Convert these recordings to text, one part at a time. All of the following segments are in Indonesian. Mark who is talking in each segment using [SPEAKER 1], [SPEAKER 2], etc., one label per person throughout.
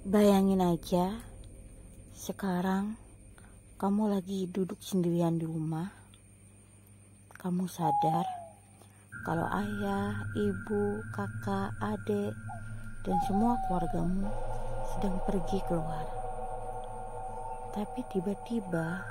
[SPEAKER 1] Bayangin aja, sekarang kamu lagi duduk sendirian di rumah. Kamu sadar kalau ayah, ibu, kakak, adik, dan semua keluargamu sedang pergi keluar. Tapi tiba-tiba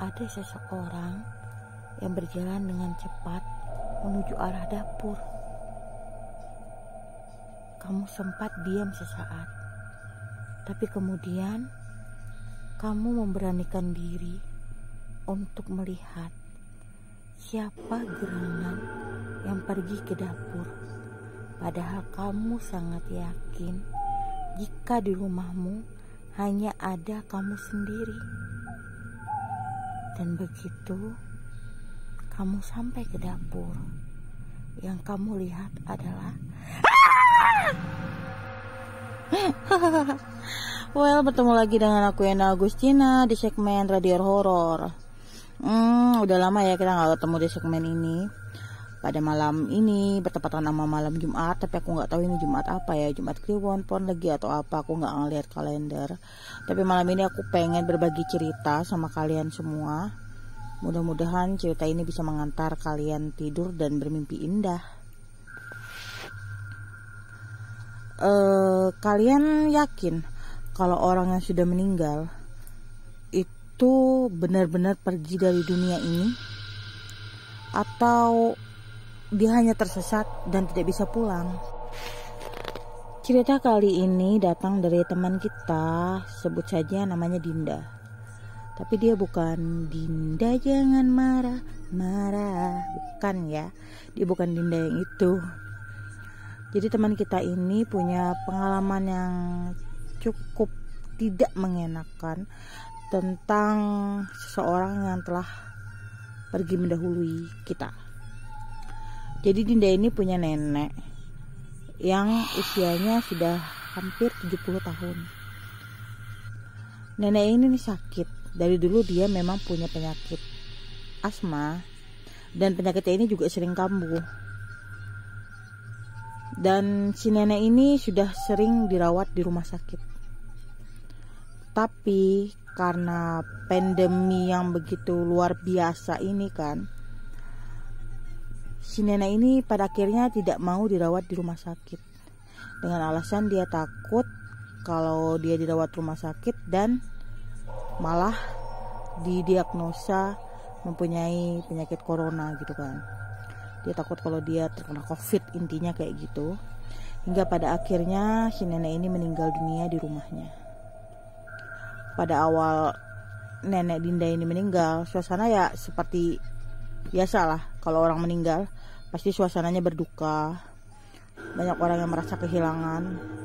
[SPEAKER 1] ada seseorang yang berjalan dengan cepat menuju arah dapur. Kamu sempat diam sesaat, tapi kemudian kamu memberanikan diri untuk melihat siapa gerangan yang pergi ke dapur. Padahal kamu sangat yakin jika di rumahmu hanya ada kamu sendiri. Dan begitu kamu sampai ke dapur, yang kamu lihat adalah well, bertemu lagi dengan aku Yana Agustina di segmen Radio Horor. Udah lama ya kita nggak ketemu di segmen ini. Pada malam ini bertepatan sama malam Jumat, tapi aku nggak tahu ini Jumat apa ya, Jumat Kliwon, Pon lagi atau apa, aku nggak ngeliat kalender. Tapi malam ini aku pengen berbagi cerita sama kalian semua. Mudah-mudahan cerita ini bisa mengantar kalian tidur dan bermimpi indah. Kalian yakin kalau orang yang sudah meninggal itu benar-benar pergi dari dunia ini, atau dia hanya tersesat dan tidak bisa pulang? Cerita kali ini datang dari teman kita, sebut saja namanya Dinda. Tapi dia bukan Dinda jangan marah, bukan ya. Dia bukan Dinda yang itu. Jadi teman kita ini punya pengalaman yang cukup tidak mengenakan tentang seseorang yang telah pergi mendahului kita. Jadi Dinda ini punya nenek yang usianya sudah hampir 70 tahun. Nenek ini nih sakit. Dari dulu dia memang punya penyakit asma, dan penyakitnya ini juga sering kambuh. Dan si nenek ini sudah sering dirawat di rumah sakit. Tapi karena pandemi yang begitu luar biasa ini kan, si nenek ini pada akhirnya tidak mau dirawat di rumah sakit, dengan alasan dia takut kalau dia dirawat rumah sakit dan malah didiagnosa mempunyai penyakit corona gitu kan. Dia takut kalau dia terkena COVID, intinya kayak gitu. Hingga pada akhirnya si nenek ini meninggal dunia di rumahnya. Pada awal nenek Dinda ini meninggal, suasana ya seperti biasalah, kalau orang meninggal pasti suasananya berduka. Banyak orang yang merasa kehilangan,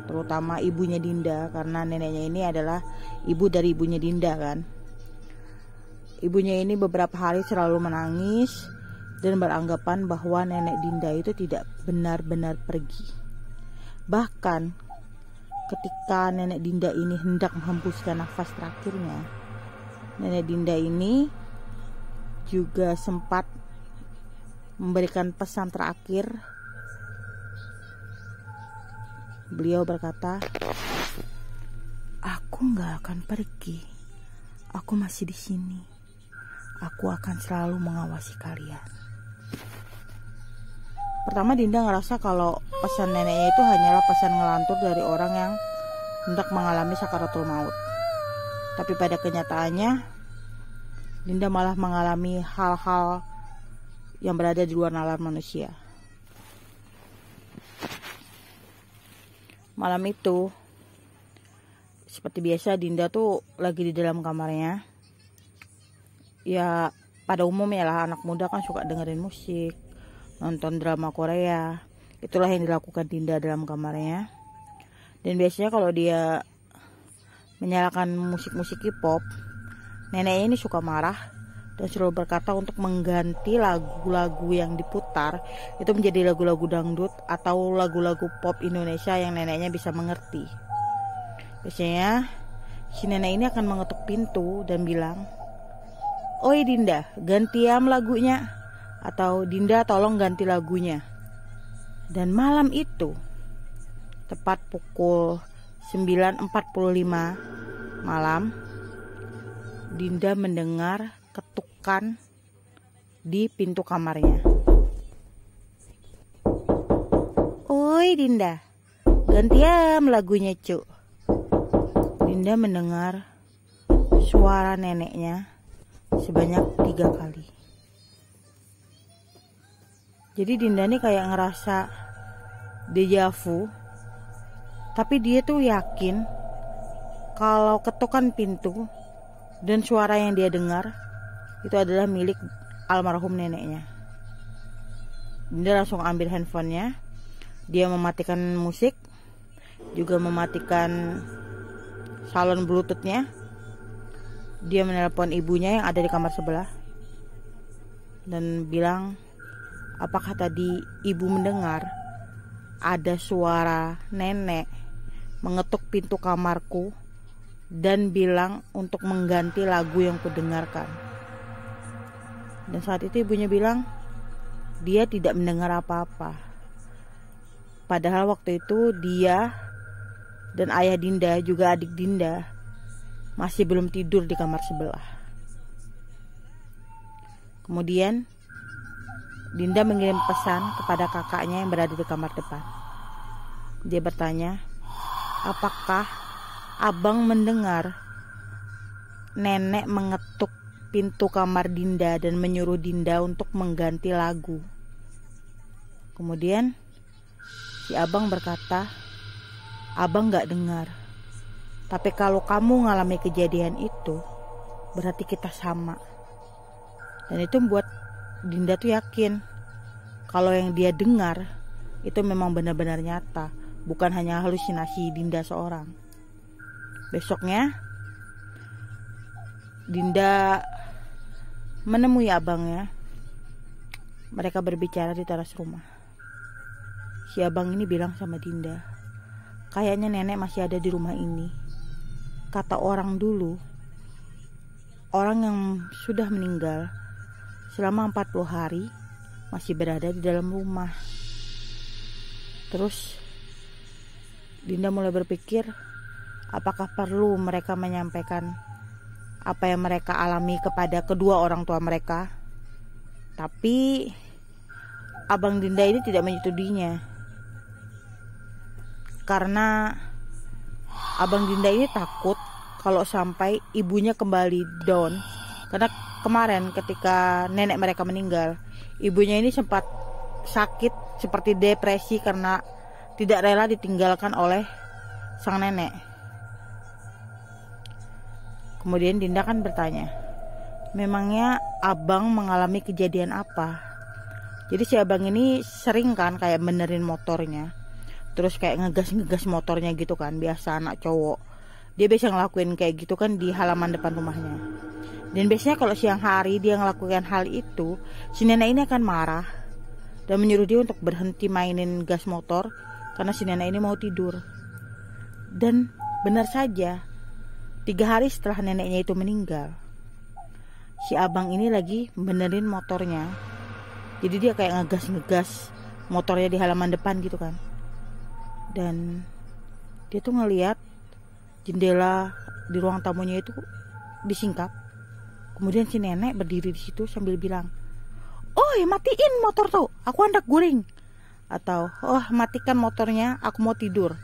[SPEAKER 1] terutama ibunya Dinda, karena neneknya ini adalah ibu dari ibunya Dinda kan. Ibunya ini beberapa hari selalu menangis dan beranggapan bahwa nenek Dinda itu tidak benar-benar pergi. Bahkan ketika nenek Dinda ini hendak menghembuskan nafas terakhirnya, nenek Dinda ini juga sempat memberikan pesan terakhir. Beliau berkata, "Aku nggak akan pergi. Aku masih di sini. Aku akan selalu mengawasi kalian." Pertama Dinda ngerasa kalau pesan neneknya itu hanyalah pesan ngelantur dari orang yang hendak mengalami sakaratul maut. Tapi pada kenyataannya Dinda malah mengalami hal-hal yang berada di luar nalar manusia. Malam itu seperti biasa Dinda tuh lagi di dalam kamarnya. Ya pada umumnya lah anak muda kan suka dengerin musik, nonton drama Korea. Itulah yang dilakukan Dinda dalam kamarnya. Dan biasanya kalau dia menyalakan musik-musik K-pop, neneknya ini suka marah dan selalu berkata untuk mengganti lagu-lagu yang diputar itu menjadi lagu-lagu dangdut atau lagu-lagu pop Indonesia yang neneknya bisa mengerti. Biasanya si nenek ini akan mengetuk pintu dan bilang, "Oi Dinda, gantiam lagunya," atau "Dinda tolong ganti lagunya." Dan malam itu tepat pukul 9.45 malam, Dinda mendengar ketukan di pintu kamarnya. "Oi Dinda, gantian lagunya Cuk." Dinda mendengar suara neneknya sebanyak 3 kali. Jadi Dinda nih kayak ngerasa deja vu, tapi dia tuh yakin kalau ketukan pintu dan suara yang dia dengar itu adalah milik almarhum neneknya. Dinda langsung ambil handphonenya, dia mematikan musik, juga mematikan salon bluetoothnya. Dia menelpon ibunya yang ada di kamar sebelah dan bilang, "Apakah tadi ibu mendengar ada suara nenek mengetuk pintu kamarku dan bilang untuk mengganti lagu yang kudengarkan?" Dan saat itu ibunya bilang dia tidak mendengar apa-apa. Padahal waktu itu dia dan ayah Dinda juga adik Dinda masih belum tidur di kamar sebelah. Kemudian Dinda mengirim pesan kepada kakaknya yang berada di kamar depan. Dia bertanya, "Apakah abang mendengar nenek mengetuk pintu kamar Dinda dan menyuruh Dinda untuk mengganti lagu?" Kemudian si abang berkata, "Abang gak dengar. Tapi kalau kamu ngalami kejadian itu, berarti kita sama." Dan itu membuat Dinda tuh yakin kalau yang dia dengar itu memang benar-benar nyata, bukan hanya halusinasi Dinda seorang. Besoknya Dinda menemui abangnya. Mereka berbicara di teras rumah. Si abang ini bilang sama Dinda, "Kayaknya nenek masih ada di rumah ini. Kata orang dulu, orang yang sudah meninggal selama 40 hari masih berada di dalam rumah." Terus Dinda mulai berpikir, apakah perlu mereka menyampaikan apa yang mereka alami kepada kedua orang tua mereka? Tapi abang Dinda ini tidak menyetujuinya, karena abang Dinda ini takut kalau sampai ibunya kembali down. Karena kemarin ketika nenek mereka meninggal, ibunya ini sempat sakit seperti depresi karena tidak rela ditinggalkan oleh sang nenek. Kemudian Dinda kan bertanya, memangnya abang mengalami kejadian apa? Jadi si abang ini sering kan kayak benerin motornya, terus kayak ngegas motornya gitu kan, biasa anak cowok. Dia biasa ngelakuin kayak gitu kan di halaman depan rumahnya. Dan biasanya kalau siang hari dia ngelakukan hal itu, si nenek ini akan marah dan menyuruh dia untuk berhenti mainin gas motor karena si nenek ini mau tidur. Dan benar saja, 3 hari setelah neneknya itu meninggal, si abang ini lagi benerin motornya. Jadi dia kayak ngegas motornya di halaman depan gitu kan. Dan dia tuh ngelihat jendela di ruang tamunya itu disingkap. Kemudian si nenek berdiri di situ sambil bilang, "Oi, matiin motor tuh, aku hendak guring." Atau, "Oh, matikan motornya, aku mau tidur."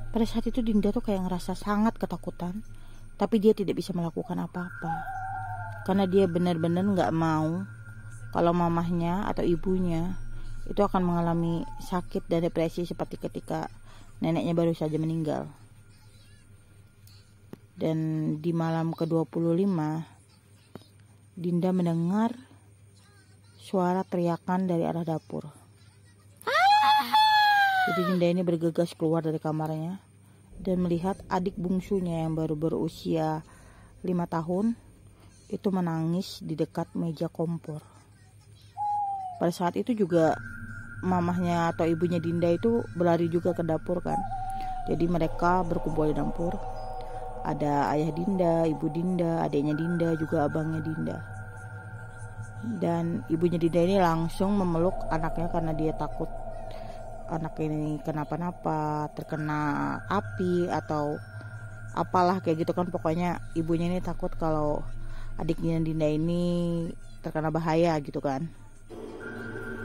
[SPEAKER 1] Pada saat itu Dinda tuh kayak ngerasa sangat ketakutan, tapi dia tidak bisa melakukan apa-apa karena dia benar-benar gak mau kalau mamahnya atau ibunya itu akan mengalami sakit dan depresi seperti ketika neneknya baru saja meninggal. Dan di malam ke-25, Dinda mendengar suara teriakan dari arah dapur. Jadi Dinda ini bergegas keluar dari kamarnya dan melihat adik bungsunya yang baru berusia 5 tahun itu menangis di dekat meja kompor. Pada saat itu juga mamahnya atau ibunya Dinda itu berlari juga ke dapur kan. Jadi mereka berkumpul di dapur. Ada ayah Dinda, ibu Dinda, adiknya Dinda, juga abangnya Dinda. Dan ibunya Dinda ini langsung memeluk anaknya karena dia takut anak ini kenapa-napa, terkena api atau apalah kayak gitu kan. Pokoknya ibunya ini takut kalau adiknya Dinda ini terkena bahaya gitu kan.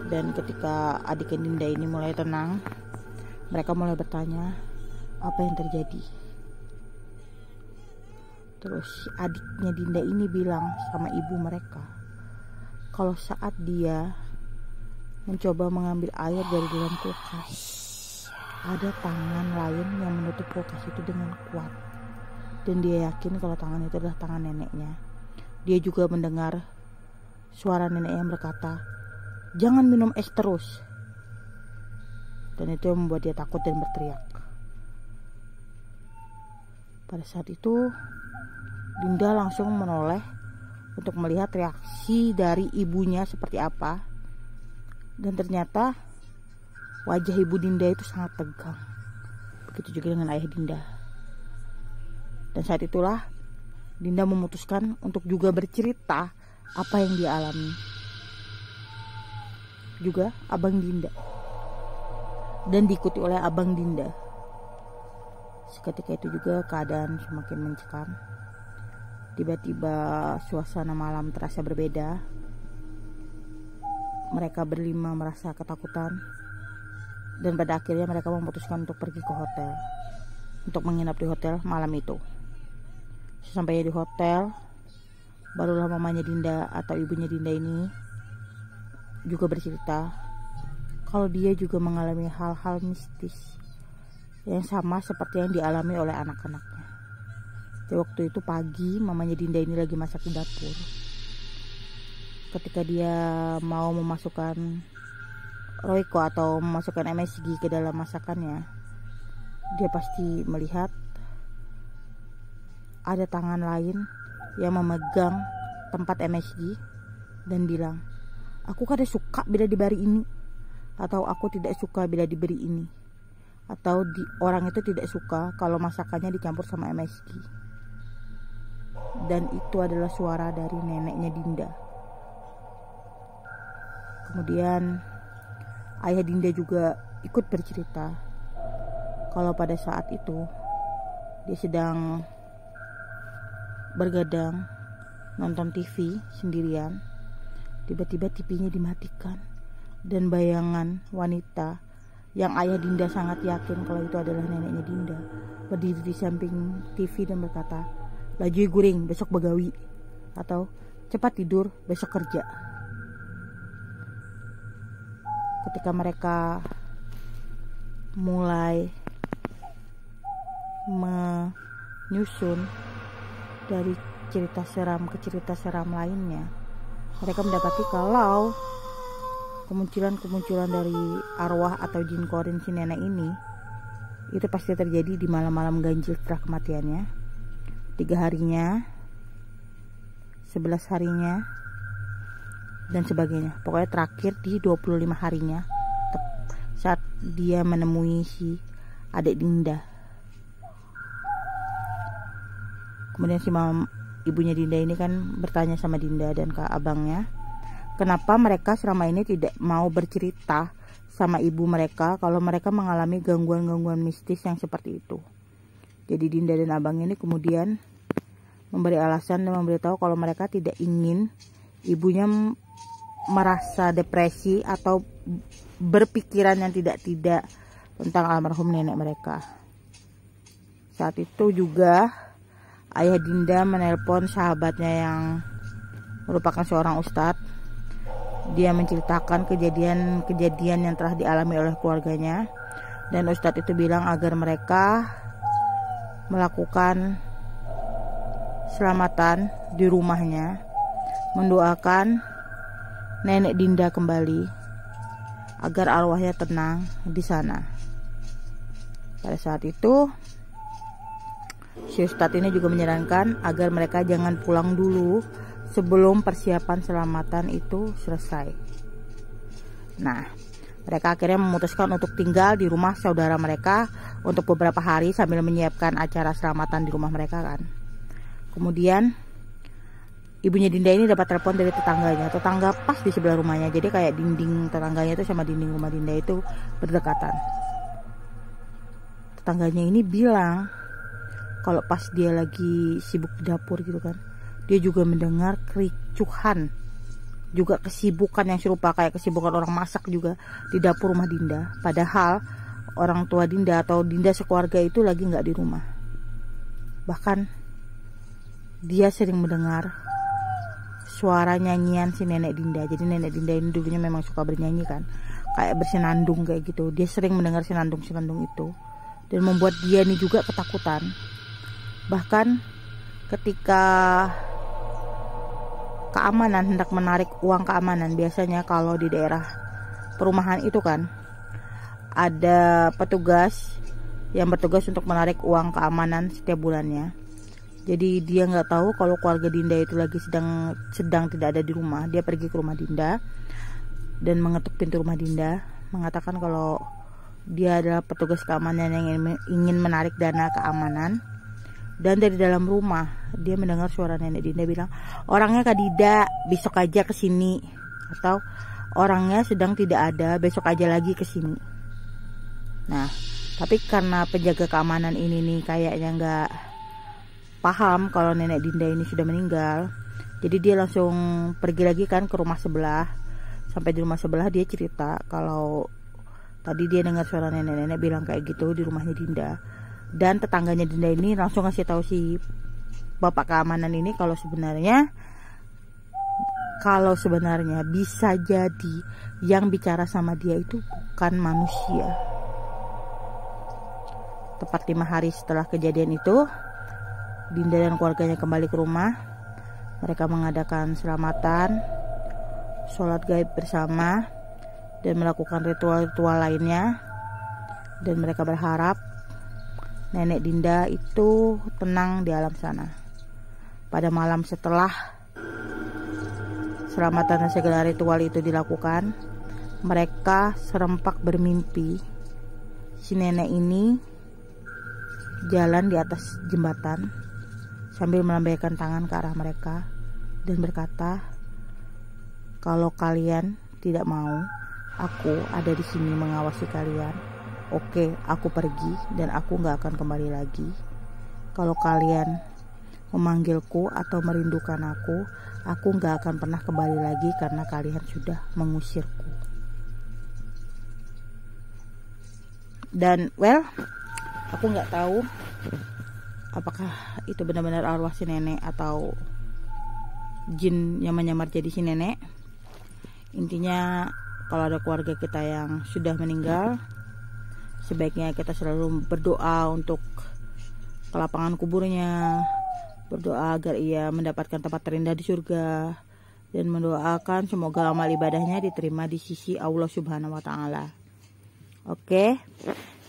[SPEAKER 1] Dan ketika adiknya Dinda ini mulai tenang, mereka mulai bertanya apa yang terjadi. Terus adiknya Dinda ini bilang sama ibu mereka kalau saat dia mencoba mengambil air dari dalam kulkas, ada tangan lain yang menutup kulkas itu dengan kuat. Dan dia yakin kalau tangan itu adalah tangan neneknya. Dia juga mendengar suara neneknya yang berkata, "Jangan minum es terus." Dan itu yang membuat dia takut dan berteriak. Pada saat itu Dinda langsung menoleh untuk melihat reaksi dari ibunya seperti apa. Dan ternyata wajah ibu Dinda itu sangat tegang. Begitu juga dengan ayah Dinda. Dan saat itulah Dinda memutuskan untuk juga bercerita apa yang dia alami. Juga abang Dinda. Dan diikuti oleh abang Dinda. Seketika itu juga keadaan semakin mencekam. Tiba-tiba suasana malam terasa berbeda. Mereka berlima merasa ketakutan. Dan pada akhirnya mereka memutuskan untuk pergi ke hotel. Untuk menginap di hotel malam itu. Sesampainya di hotel, barulah mamanya Dinda atau ibunya Dinda ini juga bercerita kalau dia juga mengalami hal-hal mistis yang sama seperti yang dialami oleh anak-anaknya. Di waktu itu pagi, mamanya Dinda ini lagi masak di dapur. Ketika dia mau memasukkan Royco atau memasukkan MSG ke dalam masakannya, dia pasti melihat ada tangan lain yang memegang tempat MSG dan bilang, "Aku kada suka bila diberi ini," atau "Aku tidak suka bila diberi ini," atau orang itu tidak suka kalau masakannya dicampur sama MSG. Dan itu adalah suara dari neneknya Dinda. Kemudian ayah Dinda juga ikut bercerita kalau pada saat itu dia sedang bergadang nonton TV sendirian. Tiba-tiba TV-nya dimatikan dan bayangan wanita yang ayah Dinda sangat yakin kalau itu adalah neneknya Dinda berdiri di samping TV dan berkata, "Laju guring, besok begawi," atau "Cepat tidur, besok kerja." Ketika mereka mulai menyusun dari cerita seram ke cerita seram lainnya, mereka mendapati kalau kemunculan dari arwah atau jin korin si nenek ini itu pasti terjadi di malam-malam ganjil setelah kematiannya, 3 harinya, 11 harinya, dan sebagainya. Pokoknya terakhir di 25 harinya saat dia menemui si adik Dinda. Kemudian si ibunya Dinda ini kan bertanya sama Dinda dan ke abangnya, kenapa mereka selama ini tidak mau bercerita sama ibu mereka kalau mereka mengalami gangguan-gangguan mistis yang seperti itu. Jadi Dinda dan abangnya ini kemudian memberi alasan dan memberitahu kalau mereka tidak ingin ibunya merasa depresi atau berpikiran yang tidak-tidak tentang almarhum nenek mereka. Saat itu juga ayah Dinda menelpon sahabatnya yang merupakan seorang ustadz. Dia menceritakan kejadian-kejadian yang telah dialami oleh keluarganya. Dan ustadz itu bilang agar mereka melakukan selamatan di rumahnya, mendoakan nenek Dinda kembali agar arwahnya tenang di sana. Pada saat itu si ustadz ini juga menyarankan agar mereka jangan pulang dulu sebelum persiapan selamatan itu selesai. Nah, mereka akhirnya memutuskan untuk tinggal di rumah saudara mereka untuk beberapa hari sambil menyiapkan acara selamatan di rumah mereka kan. Kemudian ibunya Dinda ini dapat telepon dari tetangganya. Tetangga pas di sebelah rumahnya. Jadi kayak dinding tetangganya itu sama dinding rumah Dinda itu berdekatan. Tetangganya ini bilang kalau pas dia lagi sibuk di dapur gitu kan, dia juga mendengar kericuhan, juga kesibukan yang serupa kayak kesibukan orang masak juga di dapur rumah Dinda. Padahal orang tua Dinda atau Dinda sekeluarga itu lagi nggak di rumah. Bahkan dia sering mendengar suara nyanyian si nenek Dinda. Jadi nenek Dinda ini dulunya memang suka bernyanyi kan, kayak bersenandung kayak gitu. Dia sering mendengar senandung-senandung itu dan membuat dia nih juga ketakutan. Bahkan ketika keamanan hendak menarik uang keamanan, biasanya kalau di daerah perumahan itu kan ada petugas yang bertugas untuk menarik uang keamanan setiap bulannya. Jadi dia nggak tahu kalau keluarga Dinda itu lagi sedang tidak ada di rumah. Dia pergi ke rumah Dinda dan mengetuk pintu rumah Dinda, mengatakan kalau dia adalah petugas keamanan yang ingin menarik dana keamanan. Dan dari dalam rumah dia mendengar suara nenek Dinda bilang, orangnya Kak Dida, besok aja ke sini, atau orangnya sedang tidak ada, besok aja lagi ke sini. Nah, tapi karena penjaga keamanan ini nih kayaknya nggak paham kalau nenek Dinda ini sudah meninggal, jadi dia langsung pergi lagi kan ke rumah sebelah. Sampai di rumah sebelah dia cerita kalau tadi dia dengar suara nenek-nenek bilang kayak gitu di rumahnya Dinda. Dan tetangganya Dinda ini langsung ngasih tahu si bapak keamanan ini kalau sebenarnya bisa jadi yang bicara sama dia itu bukan manusia. Tepat 5 hari setelah kejadian itu, Dinda dan keluarganya kembali ke rumah. Mereka mengadakan selamatan, sholat gaib bersama, dan melakukan ritual-ritual lainnya. Dan mereka berharap nenek Dinda itu tenang di alam sana. Pada malam setelah selamatan dan segala ritual itu dilakukan, mereka serempak bermimpi si nenek ini jalan di atas jembatan sambil melambaikan tangan ke arah mereka dan berkata, kalau kalian tidak mau, aku ada di sini mengawasi kalian. Oke, aku pergi dan aku gak akan kembali lagi. Kalau kalian memanggilku atau merindukan aku gak akan pernah kembali lagi karena kalian sudah mengusirku. Dan aku gak tahu apakah itu benar-benar arwah si nenek atau jin yang menyamar jadi si nenek. Intinya kalau ada keluarga kita yang sudah meninggal, sebaiknya kita selalu berdoa untuk kelapangan kuburnya, berdoa agar ia mendapatkan tempat terindah di surga, dan mendoakan semoga amal ibadahnya diterima di sisi Allah Subhanahu wa Ta'ala. Oke,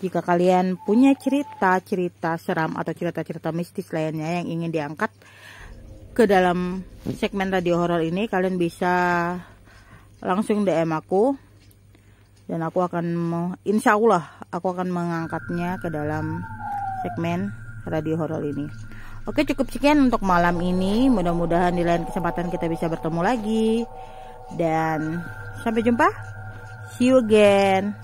[SPEAKER 1] jika kalian punya cerita-cerita seram atau cerita-cerita mistis lainnya yang ingin diangkat ke dalam segmen radio horor ini, kalian bisa langsung DM aku. Dan aku akan, insya Allah aku akan mengangkatnya ke dalam segmen radio horor ini. Oke, cukup sekian untuk malam ini. Mudah-mudahan di lain kesempatan kita bisa bertemu lagi. Dan sampai jumpa. See you again.